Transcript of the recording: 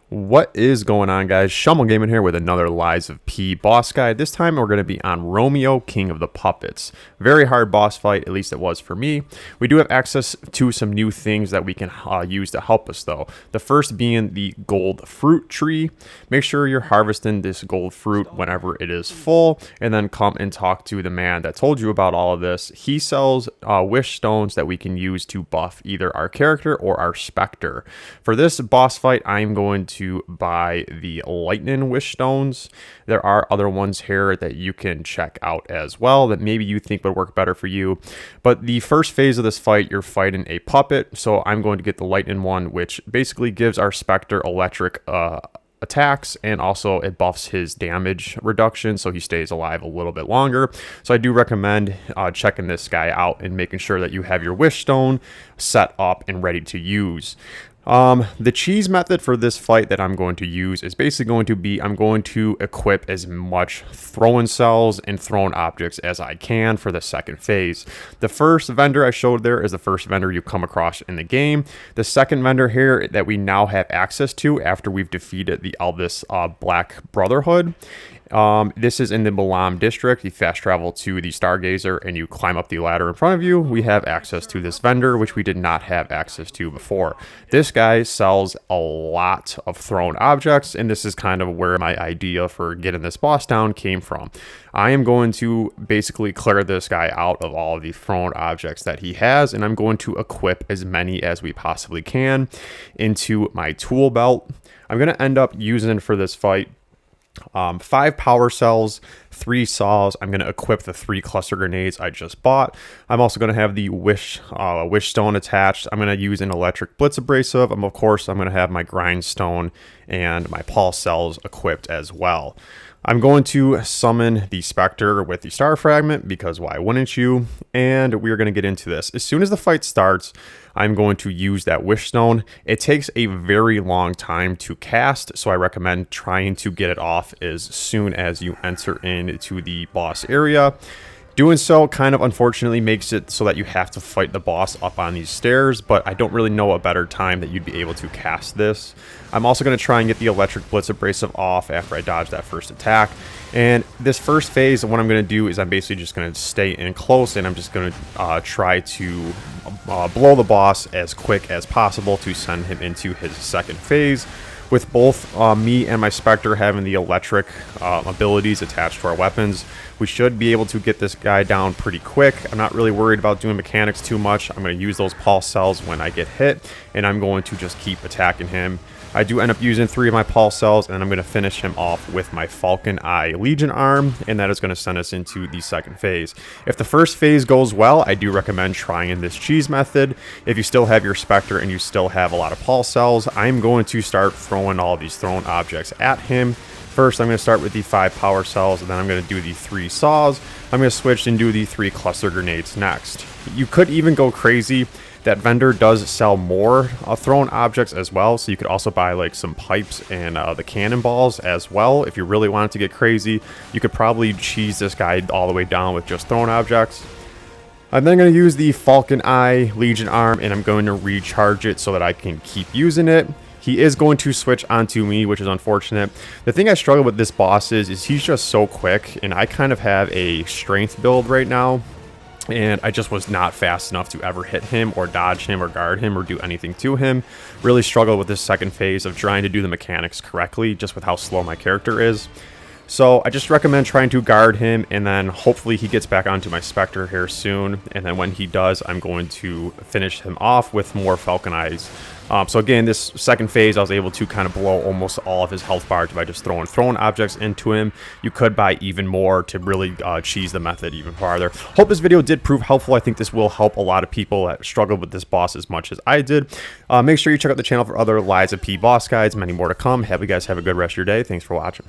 What is going on, guys? Shumble Gaming here with another Lies of P boss guide. This time we're going to be on Romeo, King of the Puppets. Very hard boss fight, at least it was for me. We do have access to some new things that we can use to help us, though. The first being the gold fruit tree. Make sure you're harvesting this gold fruit whenever it is full, and then come and talk to the man that told you about all of this. He sells wish stones that we can use to buff either our character or our specter. For this boss fight, I'm going to buy the lightning wish stones. There are other ones here that you can check out as well that maybe you think would work better for you. But the first phase of this fight, you're fighting a puppet, so I'm going to get the lightning one, which basically gives our specter electric attacks, and also it buffs his damage reduction, so he stays alive a little bit longer. So I do recommend checking this guy out and making sure that you have your wish stone set up and ready to use. The cheese method for this fight that I'm going to use is basically going to be, I'm going to equip as much throwing cells and thrown objects as I can for the second phase. The first vendor I showed there is the first vendor you come across in the game. The second vendor here that we now have access to after we've defeated the Elvis Black Brotherhood. This is in the Milan district. You fast travel to the Stargazer and you climb up the ladder in front of you. We have access to this vendor, which we did not have access to before. This guy sells a lot of thrown objects, and this is kind of where my idea for getting this boss down came from. I am going to basically clear this guy out of all of the thrown objects that he has, and I'm going to equip as many as we possibly can into my tool belt. I'm going to end up using for this fight 5 power cells, 3 saws. I'm going to equip the 3 cluster grenades I just bought. I'm also going to have the wish stone attached. I'm going to use an electric blitz abrasive. Of course, I'm going to have my grindstone and my pulse cells equipped as well. I'm going to summon the Spectre with the Star Fragment, because why wouldn't you? And we're going to get into this. As soon as the fight starts, I'm going to use that Wish Stone. It takes a very long time to cast, so I recommend trying to get it off as soon as you enter into the boss area. Doing so kind of unfortunately makes it so that you have to fight the boss up on these stairs, but I don't really know a better time that you'd be able to cast this. I'm also going to try and get the electric blitz abrasive off after I dodge that first attack. And this first phase, what I'm going to do is I'm basically just going to stay in close, and I'm just going to try to blow the boss as quick as possible to send him into his second phase. With both me and my Spectre having the electric abilities attached to our weapons, we should be able to get this guy down pretty quick. I'm not really worried about doing mechanics too much. I'm going to use those pulse cells when I get hit, and I'm going to just keep attacking him. I do end up using 3 of my pulse cells, and I'm going to finish him off with my Falcon Eye Legion Arm, and that is going to send us into the second phase. If the first phase goes well, I do recommend trying this cheese method. If you still have your Spectre and you still have a lot of pulse cells, I'm going to start throwing all these thrown objects at him. First, I'm going to start with the 5 power cells, and then I'm going to do the 3 saws. I'm going to switch and do the 3 cluster grenades next. You could even go crazy. That vendor does sell more thrown objects as well, so you could also buy like some pipes and the cannonballs as well. If you really wanted to get crazy, you could probably cheese this guy all the way down with just thrown objects. I'm then going to use the Falcon Eye Legion Arm, and I'm going to recharge it so that I can keep using it. He is going to switch onto me, which is unfortunate. The thing I struggle with this boss is he's just so quick, and I kind of have a strength build right now. And I just was not fast enough to ever hit him or dodge him or guard him or do anything to him. Really struggled with this second phase of trying to do the mechanics correctly, just with how slow my character is. So I just recommend trying to guard him, and then hopefully he gets back onto my Spectre here soon. And then when he does, I'm going to finish him off with more Falcon Eyes. So again, this second phase, I was able to kind of blow almost all of his health bars by just throwing objects into him. You could buy even more to really cheese the method even farther. Hope this video did prove helpful. I think this will help a lot of people that struggled with this boss as much as I did. Make sure you check out the channel for other Lies of P boss guides, many more to come. Have you guys have a good rest of your day. Thanks for watching.